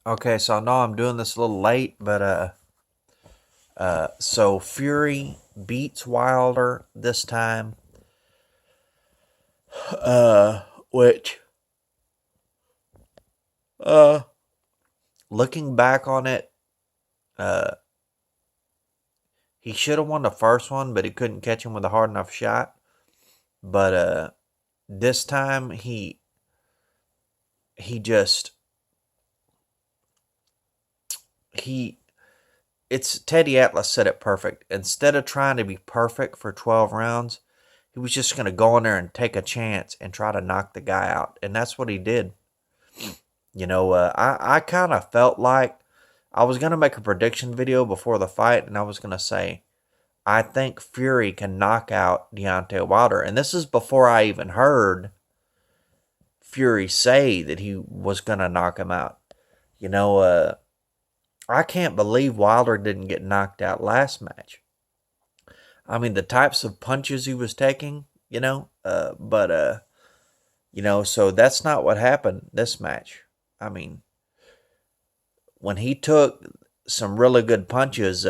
Okay, so I know I'm doing this a little late, but so Fury beats Wilder this time. Which uh looking back on it, uh he should have won the first one, but he couldn't catch him with a hard enough shot. But this time he just he it's Teddy Atlas said it perfect. Instead of trying to be perfect for 12 rounds, he was just going to go in there and take a chance and try to knock the guy out. And that's what he did. I kind of felt like I was going to make a prediction video before the fight, and I was going to say, I think Fury can knock out Deontay Wilder. And this is before I even heard Fury say that he was going to knock him out. I can't believe Wilder didn't get knocked out last match. I mean, the types of punches he was taking, so that's not what happened this match. I mean, when he took some really good punches,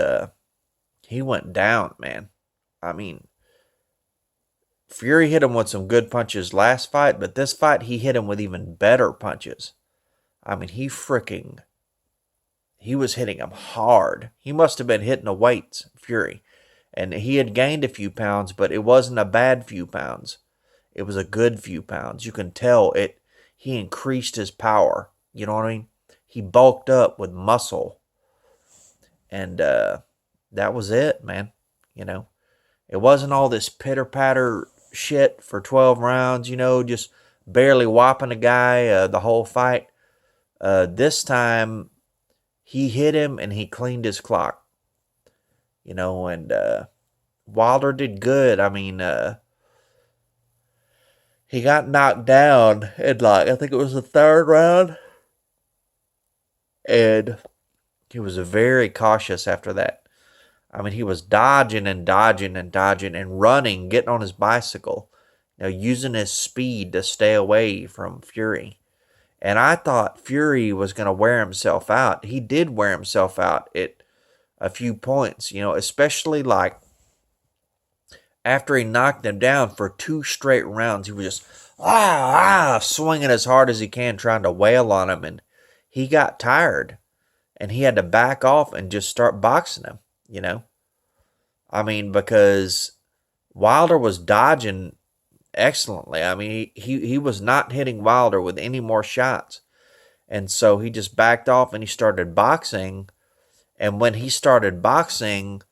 he went down, man. I mean, Fury hit him with some good punches last fight, but this fight he hit him with even better punches. I mean, he was hitting him hard. He must have been hitting the weights, Fury. And he had gained a few pounds, but it wasn't a bad few pounds. It was a good few pounds. You can tell he increased his power. You know what I mean? He bulked up with muscle. And that was it, man. It wasn't all this pitter-patter shit for 12 rounds, just barely whopping a guy the whole fight. This time, he hit him and he cleaned his clock. And Wilder did good. I mean, he got knocked down in I think it was the third round. And he was very cautious after that. I mean, he was dodging and dodging and dodging and running, getting on his bicycle, using his speed to stay away from Fury. And I thought Fury was going to wear himself out. He did wear himself out at a few points, especially after he knocked him down for 2 straight rounds. He was just swinging as hard as he can, trying to wail on him. And he got tired and he had to back off and just start boxing him, I mean, because Wilder was dodging excellently. I mean, he was not hitting Wilder with any more shots. And so he just backed off and he started boxing. And when he started boxing,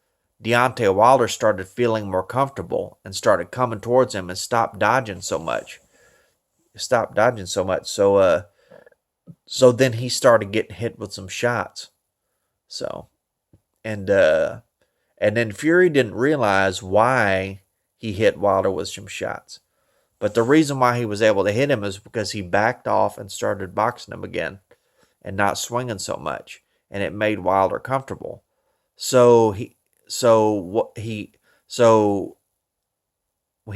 Deontay Wilder started feeling more comfortable and started coming towards him and stopped dodging so much. So then he started getting hit with some shots. So, and then Fury didn't realize why he hit Wilder with some shots. But the reason why he was able to hit him is because he backed off and started boxing him again and not swinging so much. And it made Wilder comfortable. So he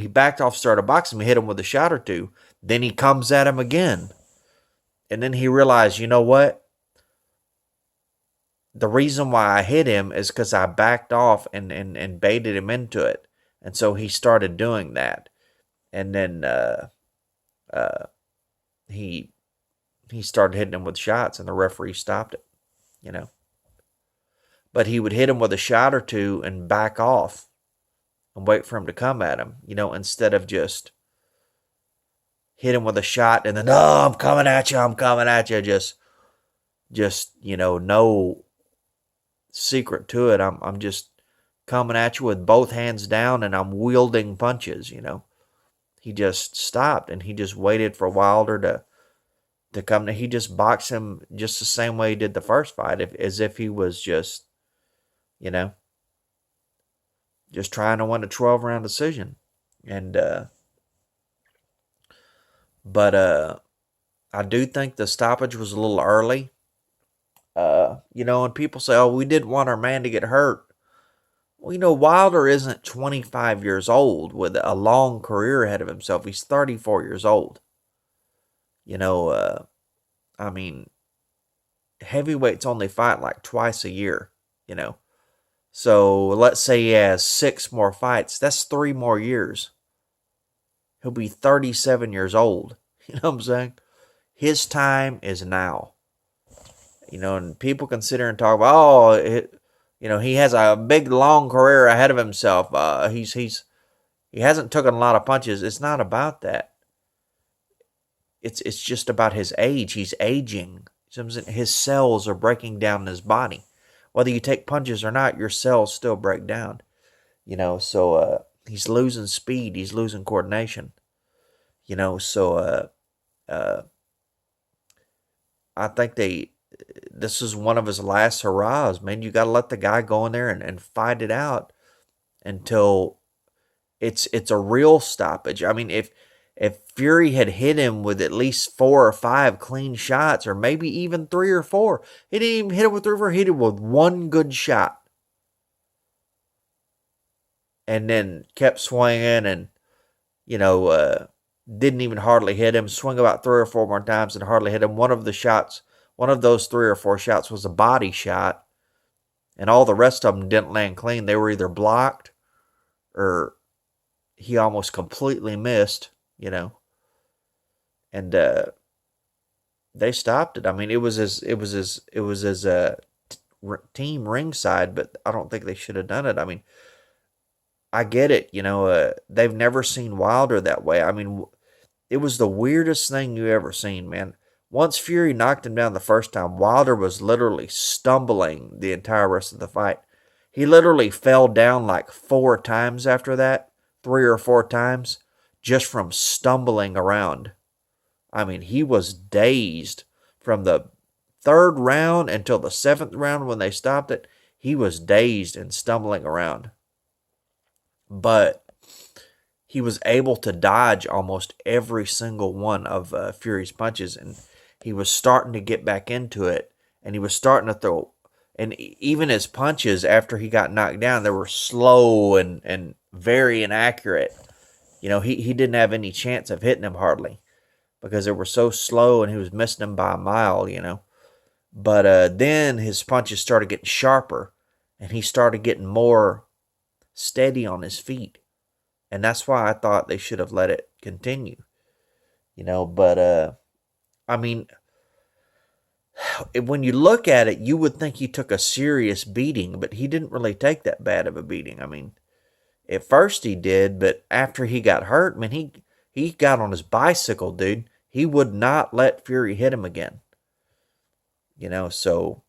backed off, started boxing him, hit him with a shot or two. Then he comes at him again. And then he realized, you know what? The reason why I hit him is because I backed off and baited him into it. And so he started doing that. And then he started hitting him with shots, and the referee stopped it, But he would hit him with a shot or two and back off and wait for him to come at him, instead of just hit him with a shot and then, oh, I'm coming at you. Just no secret to it. I'm just coming at you with both hands down and I'm wielding punches, He just stopped and he just waited for Wilder to come. He just boxed him just the same way he did the first fight, as if he was just, just trying to win a 12-round decision. And, but I do think the stoppage was a little early. And people say, oh, we didn't want our man to get hurt. Well, Wilder isn't 25 years old with a long career ahead of himself. He's 34 years old. I mean, heavyweights only fight like twice a year, you know. So let's say he has 6 more fights. That's 3 more years. He'll be 37 years old. You know what I'm saying? His time is now. You know, and people consider and talk about, he has a big long career ahead of himself. He hasn't taken a lot of punches. It's not about that. It's just about his age. He's aging. His cells are breaking down in his body. Whether you take punches or not, your cells still break down. You know, so he's losing speed. He's losing coordination. You know, so I think this is one of his last hurrahs, man. You got to let the guy go in there and fight it out until it's a real stoppage. I mean, if Fury had hit him with at least 4 or 5 clean shots, or maybe even 3 or 4, he didn't even hit him with 3 or 4. He hit him with one good shot, and then kept swinging, and didn't even hardly hit him. Swing about 3 or 4 more times and hardly hit him. One of those 3 or 4 shots was a body shot, and all the rest of them didn't land clean. They were either blocked or he almost completely missed, and they stopped it. I mean, it was his team ringside, but I don't think they should have done it. I mean, I get it, they've never seen Wilder that way. I mean, it was the weirdest thing you ever seen, man. Once Fury knocked him down the first time, Wilder was literally stumbling the entire rest of the fight. He literally fell down like 4 times after that, 3 or 4 times, just from stumbling around. I mean, he was dazed from the 3rd round until the 7th round when they stopped it. He was dazed and stumbling around. But he was able to dodge almost every single one of Fury's punches, and he was starting to get back into it, and he was starting to throw. And even his punches after he got knocked down, they were slow and very inaccurate. He didn't have any chance of hitting him hardly because they were so slow, and he was missing them by a mile, But then his punches started getting sharper, and he started getting more steady on his feet. And that's why I thought they should have let it continue. But I mean, when you look at it, you would think he took a serious beating, but he didn't really take that bad of a beating. I mean, at first he did, but after he got hurt, man, he got on his bicycle, dude. He would not let Fury hit him again. So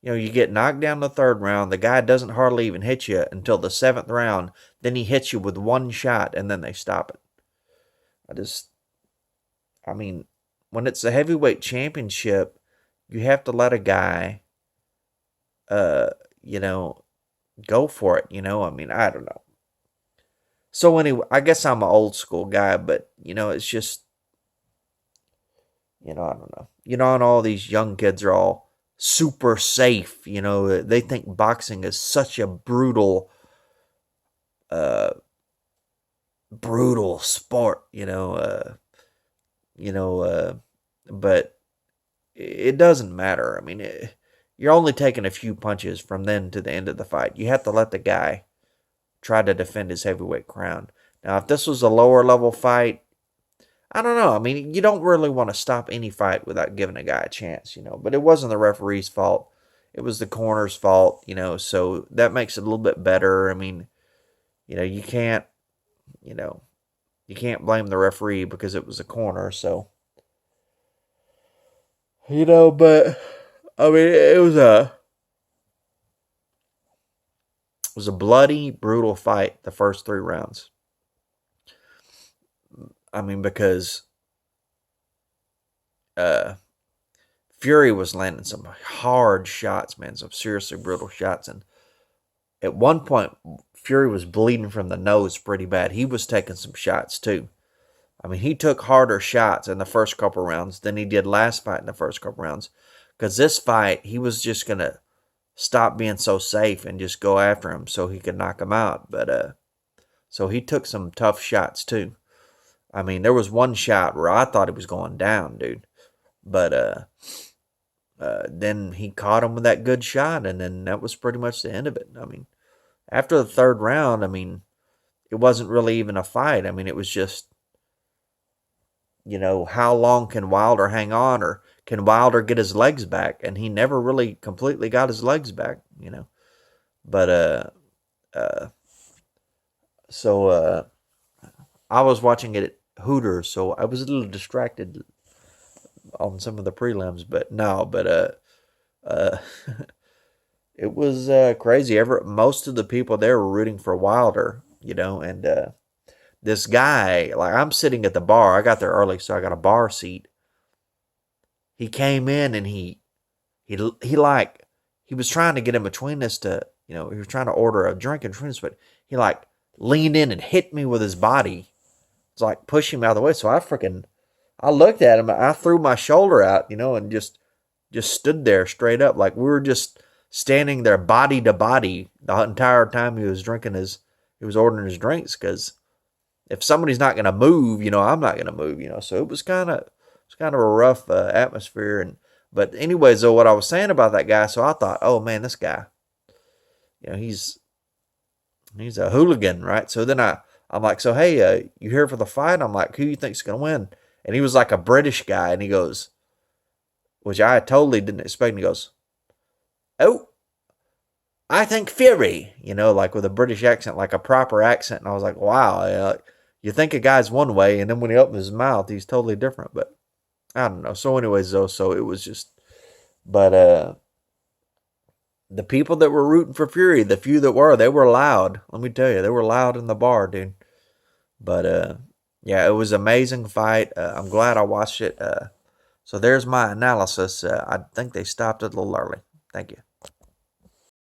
you get knocked down the 3rd round. The guy doesn't hardly even hit you until the 7th round. Then he hits you with one shot, and then they stop it. I mean, when it's a heavyweight championship, you have to let a guy, go for it. I mean, I don't know. So anyway, I guess I'm an old school guy, but, it's just, I don't know. And all these young kids are all super safe. They think boxing is such a brutal sport, but it doesn't matter. I mean, you're only taking a few punches from then to the end of the fight. You have to let the guy try to defend his heavyweight crown. Now, if this was a lower level fight, I don't know. I mean, you don't really want to stop any fight without giving a guy a chance, But it wasn't the referee's fault. It was the corner's fault, So that makes it a little bit better. I mean, you can't blame the referee because it was a corner. So, but I mean, it was a bloody, brutal fight. The first 3 rounds. I mean, because Fury was landing some hard shots, man, some seriously brutal shots. And at one point, Fury was bleeding from the nose pretty bad. He was taking some shots, too. I mean, he took harder shots in the first couple rounds than he did last fight in the first couple rounds. Because this fight, he was just going to stop being so safe and just go after him so he could knock him out. But so he took some tough shots, too. I mean, there was one shot where I thought he was going down, dude. But then he caught him with that good shot, and then that was pretty much the end of it. I mean, after the third round, I mean, it wasn't really even a fight. I mean, it was just, how long can Wilder hang on, or can Wilder get his legs back? And he never really completely got his legs back. But so I was watching it at Hooters, so I was a little distracted on some of the prelims, but no, but uh, it was crazy. Most of the people there were rooting for Wilder, and this guy, like, I'm sitting at the bar. I got there early, so I got a bar seat. He came in and he was trying to get in between us he was trying to order a drink in between us, but he like leaned in and hit me with his body. It's like pushing me out of the way. So I looked at him. I threw my shoulder out, and just stood there straight up, like we were just standing there body to body the entire time he was ordering his drinks. Because if somebody's not going to move, I'm not going to move. So it was kind of a rough atmosphere. But anyways, though, what I was saying about that guy, so I thought, oh man, this guy, he's a hooligan, right? So then I'm like, so hey, you here for the fight? I'm like, who you think's gonna win? And he was like a British guy, and he goes, which I totally didn't expect. And he goes, oh, I think Fury, like with a British accent, like a proper accent. And I was like, wow, you think a guy's one way, and then when he opens his mouth, he's totally different. But I don't know. So anyways, though, so it was just, but the people that were rooting for Fury, the few that were, they were loud. Let me tell you, they were loud in the bar, dude. But yeah, it was an amazing fight. I'm glad I watched it. So there's my analysis. I think they stopped it a little early. Thank you.